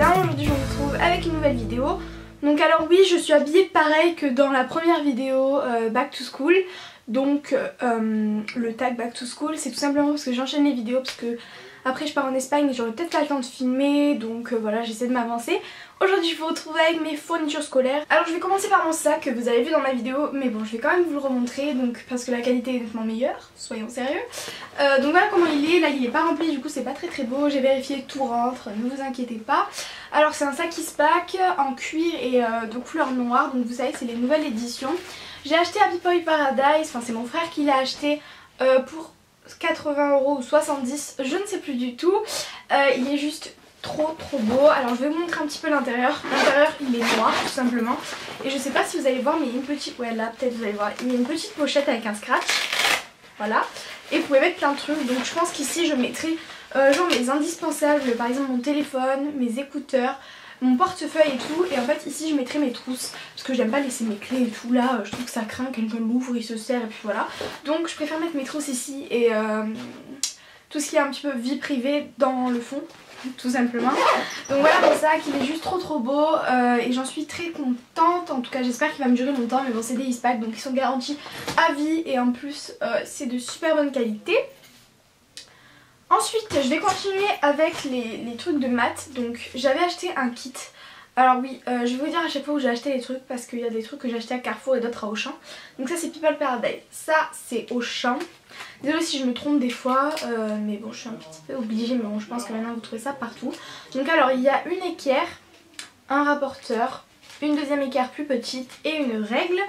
bien, aujourd'hui je vous retrouve avec une nouvelle vidéo. Donc alors oui, je suis habillée pareil que dans la première vidéo Back to School. Donc le tag Back to School, c'est tout simplement parce que j'enchaîne les vidéos, parce que après je pars en Espagne et j'aurai peut-être pas le temps de filmer, donc voilà, j'essaie de m'avancer. Aujourd'hui je vous retrouve avec mes fournitures scolaires. Alors je vais commencer par mon sac que vous avez vu dans ma vidéo, mais bon, je vais quand même vous le remontrer, donc parce que la qualité est nettement meilleure, soyons sérieux. Donc voilà comment il est, là il est pas rempli, du coup c'est pas très beau, j'ai vérifié, tout rentre, ne vous inquiétez pas. Alors c'est un sac qui se pack en cuir et de couleur noire, donc vous savez c'est les nouvelles éditions. J'ai acheté Happy Boy Paradise, enfin c'est mon frère qui l'a acheté pour 80 € ou 70, je ne sais plus du tout. Il est juste trop beau. Alors je vais vous montrer un petit peu l'intérieur. L'intérieur il est noir tout simplement. Et je sais pas si vous allez voir, mais il y a une petite... Ouais là peut-être vous allez voir. Il y a une petite pochette avec un scratch. Voilà. Et vous pouvez mettre plein de trucs. Donc je pense qu'ici je mettrai genre mes indispensables. Par exemple mon téléphone, mes écouteurs, mon portefeuille et tout. Et en fait ici je mettrai mes trousses. Parce que j'aime pas laisser mes clés et tout là. Je trouve que ça craint, quelqu'un l'ouvre, il se serre et puis voilà. Donc je préfère mettre mes trousses ici. Et tout ce qui est un petit peu vie privée dans le fond. Tout simplement. Donc voilà mon sac, il est juste trop beau et j'en suis très contente. En tout cas j'espère qu'il va me durer longtemps, mais bon c'est des Eastpak donc ils sont garantis à vie et en plus c'est de super bonne qualité. Ensuite je vais continuer avec les trucs de maths. Donc j'avais acheté un kit. Alors oui, je vais vous dire à chaque fois où j'ai acheté les trucs, parce qu'il y a des trucs que j'ai acheté à Carrefour et d'autres à Auchan. Donc ça c'est People Paradise, ça c'est Auchan. Désolée si je me trompe des fois, mais bon je suis un petit peu obligée, mais bon je pense que maintenant vous trouvez ça partout. Donc alors il y a une équerre, un rapporteur, une deuxième équerre plus petite et une règle.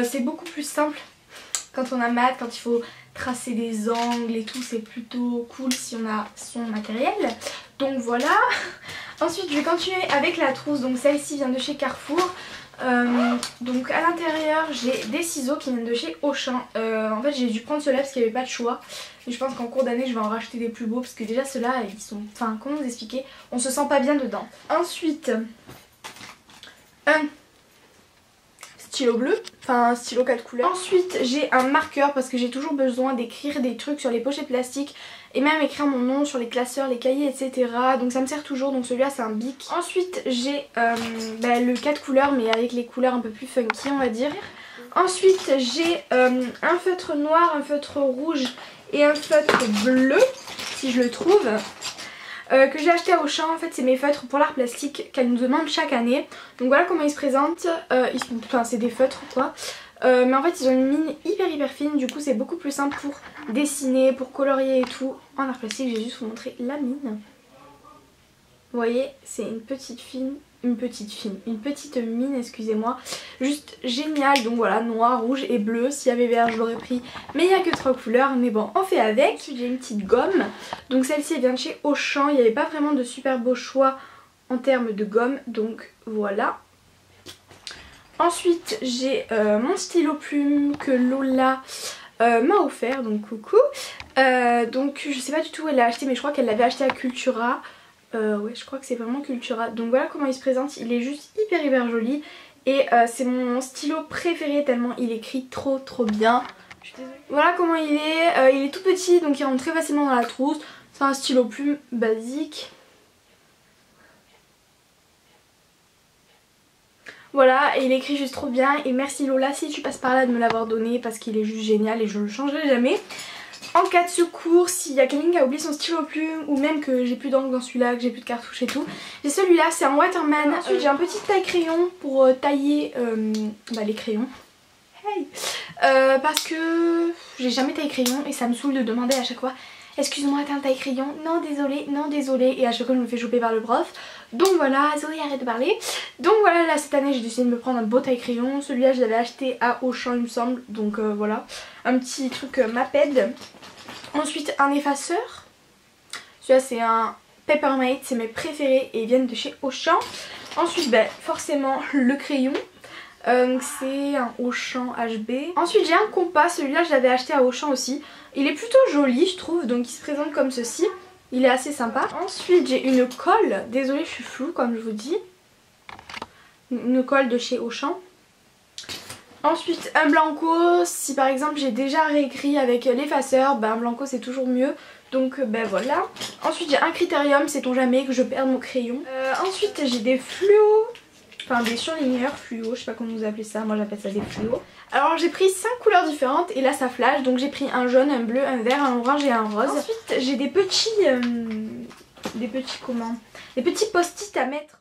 C'est beaucoup plus simple quand on a maths, quand il faut tracer des angles et tout, c'est plutôt cool si on a son matériel. Donc voilà. Ensuite je vais continuer avec la trousse, donc celle-ci vient de chez Carrefour. Donc à l'intérieur j'ai des ciseaux qui viennent de chez Auchan. En fait j'ai dû prendre ceux-là parce qu'il n'y avait pas de choix. Mais je pense qu'en cours d'année je vais en racheter des plus beaux, parce que déjà ceux-là ils sont... Enfin comment vous expliquer, on se sent pas bien dedans. Ensuite un stylo bleu, enfin un stylo 4 couleurs. Ensuite j'ai un marqueur parce que j'ai toujours besoin d'écrire des trucs sur les pochettes plastiques et même écrire mon nom sur les classeurs, les cahiers, etc. Donc ça me sert toujours, donc celui-là c'est un bic. Ensuite j'ai le 4 couleurs mais avec les couleurs un peu plus funky on va dire. Ensuite j'ai un feutre noir, un feutre rouge et un feutre bleu si je le trouve. Que j'ai acheté à Auchan. En fait c'est mes feutres pour l'art plastique qu'elle nous demande chaque année. Donc voilà comment ils se présentent. Enfin c'est des feutres quoi. Mais en fait ils ont une mine hyper fine. Du coup c'est beaucoup plus simple pour dessiner, pour colorier et tout. En art plastique je vais juste vous montrer la mine. Vous voyez c'est une petite mine, excusez-moi, juste génial. Donc voilà, noir, rouge et bleu. S'il y avait vert je l'aurais pris, mais il n'y a que 3 couleurs, mais bon on fait avec. Ensuite j'ai une petite gomme, donc celle-ci elle vient de chez Auchan. Il n'y avait pas vraiment de super beau choix en termes de gomme, donc voilà. Ensuite j'ai mon stylo plume que Lola m'a offert, donc coucou. Donc je sais pas du tout où elle l'a acheté, mais je crois qu'elle l'avait acheté à Cultura. Ouais je crois que c'est vraiment Cultura. Donc voilà comment il se présente, il est juste hyper joli. Et c'est mon stylo préféré tellement il écrit trop bien. Je suis désolée. Voilà comment il est tout petit donc il rentre très facilement dans la trousse. C'est un stylo plume basique. Voilà, et il écrit juste trop bien. Et merci Lola si tu passes par là de me l'avoir donné, parce qu'il est juste génial et je le changerai jamais. En cas de secours, s'il y a quelqu'un qui a oublié son stylo plume, ou même que j'ai plus d'encre dans celui-là, que j'ai plus de cartouches et tout, j'ai celui-là, c'est un Waterman. Ensuite j'ai un petit taille-crayon pour tailler les crayons. Hey parce que j'ai jamais taille-crayon et ça me saoule de demander à chaque fois excuse-moi t'as un taille-crayon, non désolé, et à chaque fois je me fais choper par le prof. Donc voilà, Zoé arrête de parler. Donc voilà, là cette année j'ai décidé de me prendre un beau taille-crayon. Celui-là je l'avais acheté à Auchan il me semble, donc voilà, un petit truc Maped. Ensuite un effaceur, celui-là c'est un Peppermate, c'est mes préférés et ils viennent de chez Auchan. Ensuite forcément le crayon. Donc c'est un Auchan HB. Ensuite j'ai un compas, celui-là je l'avais acheté à Auchan aussi. Il est plutôt joli je trouve, donc il se présente comme ceci. Il est assez sympa. Ensuite j'ai une colle, désolée je suis floue comme je vous dis. Une colle de chez Auchan. Ensuite un blanco, si par exemple j'ai déjà réécrit avec l'effaceur, un blanco c'est toujours mieux. Donc ben voilà. Ensuite j'ai un critérium, sait-on jamais que je perde mon crayon. Ensuite j'ai des fluos, enfin des surligneurs fluo, je sais pas comment vous appelez ça, moi j'appelle ça des fluos. Alors j'ai pris 5 couleurs différentes et là ça flash, donc j'ai pris un jaune, un bleu, un vert, un orange et un rose. Ensuite j'ai des petits comment, des petits post-it à mettre.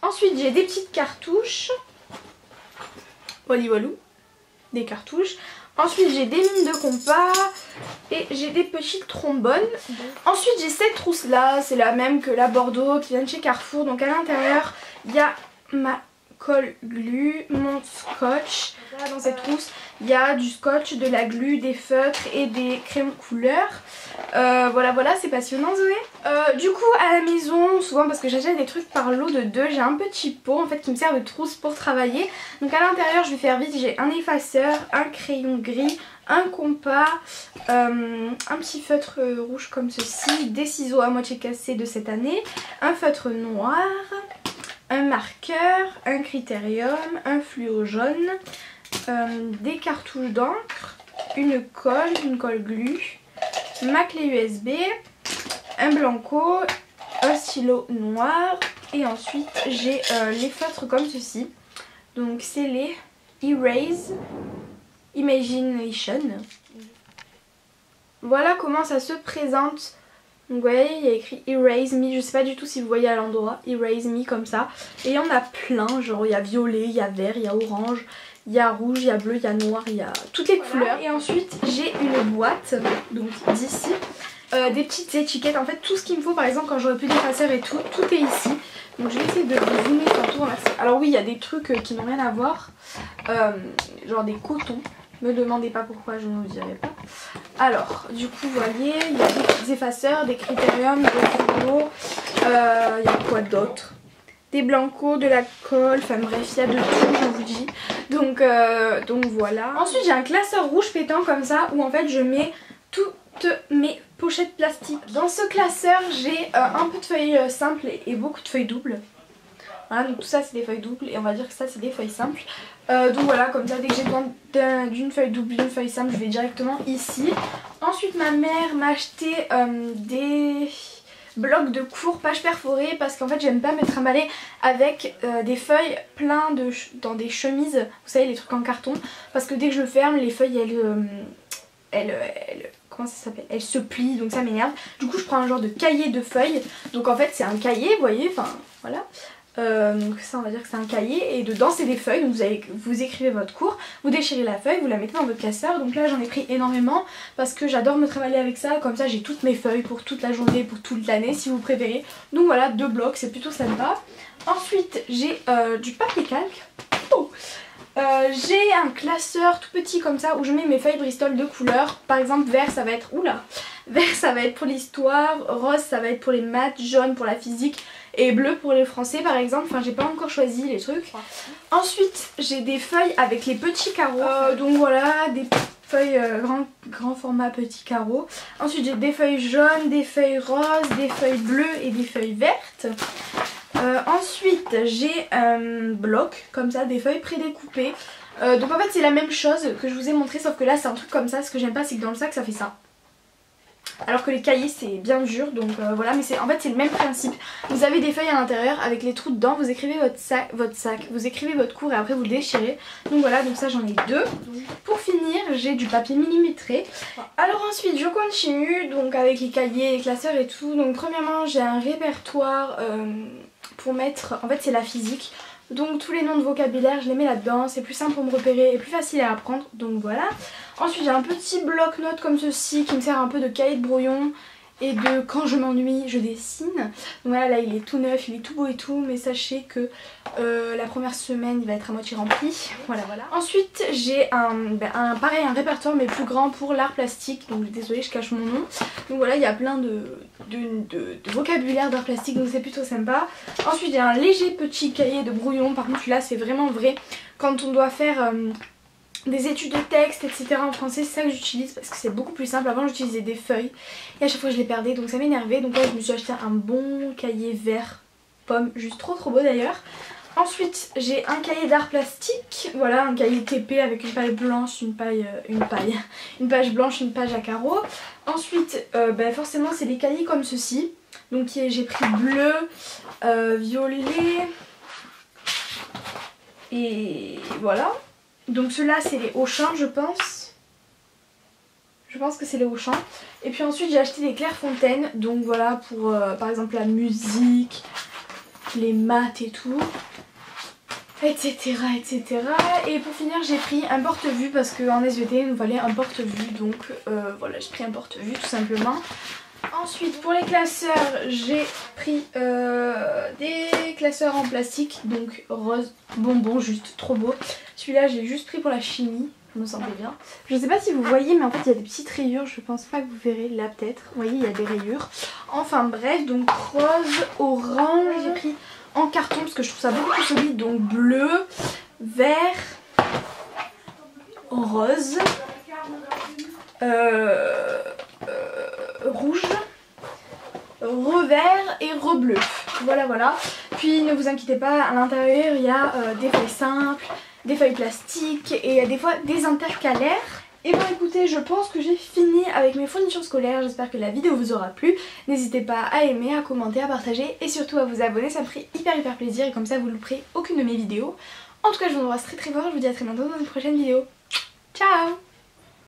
Ensuite j'ai des petites cartouches, walou, des cartouches. Ensuite j'ai des mines de compas et j'ai des petites trombones. Ensuite j'ai cette trousse là, c'est la même que la Bordeaux qui vient de chez Carrefour. Donc à l'intérieur il y a ma colle glu, mon scotch. Là, dans cette trousse il y a du scotch, de la glu, des feutres et des crayons couleur. Voilà, c'est passionnant Zoé. Du coup à la maison, souvent parce que j'achète des trucs par lot de 2, j'ai un petit pot en fait qui me sert de trousse pour travailler. Donc à l'intérieur je vais faire vite, j'ai un effaceur, un crayon gris, un compas, un petit feutre rouge comme ceci, des ciseaux à moitié cassés de cette année, un feutre noir, un marqueur, un critérium, un fluo jaune, des cartouches d'encre, une colle glu, ma clé USB, un blanco, un stylo noir et ensuite j'ai les feutres comme ceci. Donc c'est les Erase Imagination. Voilà comment ça se présente. Donc vous voyez il y a écrit Erase Me, je sais pas du tout si vous voyez à l'endroit, Erase Me comme ça. Et il y en a plein, genre il y a violet, il y a vert, il y a orange, il y a rouge, il y a bleu, il y a noir, il y a toutes les couleurs. Et ensuite j'ai une boîte, donc d'ici, des petites étiquettes, en fait tout ce qu'il me faut par exemple quand j'aurai plus d'effaceurs et tout, tout est ici. Donc je vais essayer de vous zoomer sur tout. Alors oui il y a des trucs qui n'ont rien à voir, genre des cotons. Me demandez pas pourquoi, je ne vous dirai pas. Alors, du coup, vous voyez, il y a des petits effaceurs, des critériums, des fluos, il y a quoi d'autre? Des blancos, de la colle, enfin bref, il y a de tout, je vous dis. Donc voilà. Ensuite, j'ai un classeur rouge pétant comme ça, où en fait, je mets toutes mes pochettes plastiques. Dans ce classeur, j'ai un peu de feuilles simples et beaucoup de feuilles doubles. Voilà, donc tout ça c'est des feuilles doubles et on va dire que ça c'est des feuilles simples. Donc voilà, comme ça dès que j'ai besoin d'une feuille double, d'une feuille simple, je vais directement ici. Ensuite ma mère m'a acheté des blocs de cours pages perforées parce qu'en fait j'aime pas me trimballer avec des feuilles plein dans des chemises, vous savez les trucs en carton, parce que dès que je le ferme les feuilles comment ça s'appelle, elles se plient, donc ça m'énerve. Du coup je prends un genre de cahier de feuilles, donc en fait c'est un cahier, vous voyez, enfin voilà. Donc ça on va dire que c'est un cahier et dedans c'est des feuilles, donc vous écrivez votre cours, vous déchirez la feuille, vous la mettez dans votre classeur. Donc là j'en ai pris énormément parce que j'adore me trimballer avec ça, comme ça j'ai toutes mes feuilles pour toute la journée, pour toute l'année si vous préférez. Donc voilà, 2 blocs, c'est plutôt sympa. Ensuite j'ai du papier calque. Oh, j'ai un classeur tout petit comme ça où je mets mes feuilles Bristol de couleur. Par exemple vert ça va être, vert ça va être pour l'histoire, rose ça va être pour les maths, jaune pour la physique et bleu pour les français par exemple. Enfin j'ai pas encore choisi les trucs. Ensuite j'ai des feuilles avec les petits carreaux, donc voilà, des feuilles grand format petits carreaux. Ensuite j'ai des feuilles jaunes, des feuilles roses, des feuilles bleues et des feuilles vertes. Ensuite j'ai un bloc comme ça, des feuilles prédécoupées. Donc en fait c'est la même chose que je vous ai montré, sauf que là c'est un truc comme ça. Ce que j'aime pas c'est que dans le sac ça fait ça, alors que les cahiers c'est bien dur, donc voilà. Mais en fait c'est le même principe. Vous avez des feuilles à l'intérieur avec les trous dedans, vous écrivez votre sac, vous écrivez votre cours et après vous le déchirez. Donc voilà, donc ça j'en ai 2. Pour finir j'ai du papier millimétré. Alors ensuite je continue donc avec les cahiers, les classeurs et tout. Donc premièrement j'ai un répertoire pour mettre, en fait c'est la physique. Donc tous les noms de vocabulaire je les mets là-dedans, c'est plus simple pour me repérer et plus facile à apprendre, donc voilà. Ensuite j'ai un petit bloc-notes comme ceci qui me sert un peu de cahier de brouillon et de quand je m'ennuie je dessine. Donc voilà, là il est tout neuf, il est tout beau et tout, mais sachez que la première semaine il va être à moitié rempli. Voilà. Ensuite j'ai pareil un répertoire mais plus grand pour l'art plastique, donc désolée je cache mon nom. Donc voilà, il y a plein de vocabulaire d'art plastique, donc c'est plutôt sympa. Ensuite j'ai un léger petit cahier de brouillon, par contre celui-là c'est vraiment vrai quand on doit faire des études de texte etc en français, c'est ça que j'utilise parce que c'est beaucoup plus simple. Avant j'utilisais des feuilles et à chaque fois je les perdais, donc ça m'énervait. Donc là je me suis acheté un bon cahier vert pomme, juste trop beau d'ailleurs. Ensuite j'ai un cahier d'art plastique, voilà un cahier TP avec une paille blanche, une page blanche, une page à carreaux. Ensuite forcément c'est des cahiers comme ceci, donc j'ai pris bleu, violet et voilà. Donc ceux-là c'est les Auchan je pense. Je pense que c'est les Auchan. Et puis ensuite j'ai acheté des Clairefontaine, donc voilà pour par exemple la musique, les maths et tout. Etc, etc. Et pour finir j'ai pris un porte-vue parce qu'en SVT il nous fallait un porte-vue, donc voilà j'ai pris un porte-vue tout simplement. Ensuite pour les classeurs j'ai pris des classeurs en plastique, donc rose, bonbon, juste trop beau. Celui-là j'ai juste pris pour la chimie, je me sentais bien. Je ne sais pas si vous voyez mais en fait il y a des petites rayures, je pense pas que vous verrez là peut-être. Vous voyez il y a des rayures. Enfin bref, donc rose, orange, j'ai pris en carton parce que je trouve ça beaucoup plus solide, donc bleu, vert, rose, rouge, revert et rebleu. Voilà. Puis ne vous inquiétez pas, à l'intérieur il y a des feuilles simples, des feuilles plastiques et il y a des fois des intercalaires. Et bon écoutez, je pense que j'ai fini avec mes fournitures scolaires, j'espère que la vidéo vous aura plu. N'hésitez pas à aimer, à commenter, à partager et surtout à vous abonner, ça me ferait hyper plaisir et comme ça vous ne louperez aucune de mes vidéos. En tout cas je vous embrasse très fort, je vous dis à très bientôt dans une prochaine vidéo. Ciao!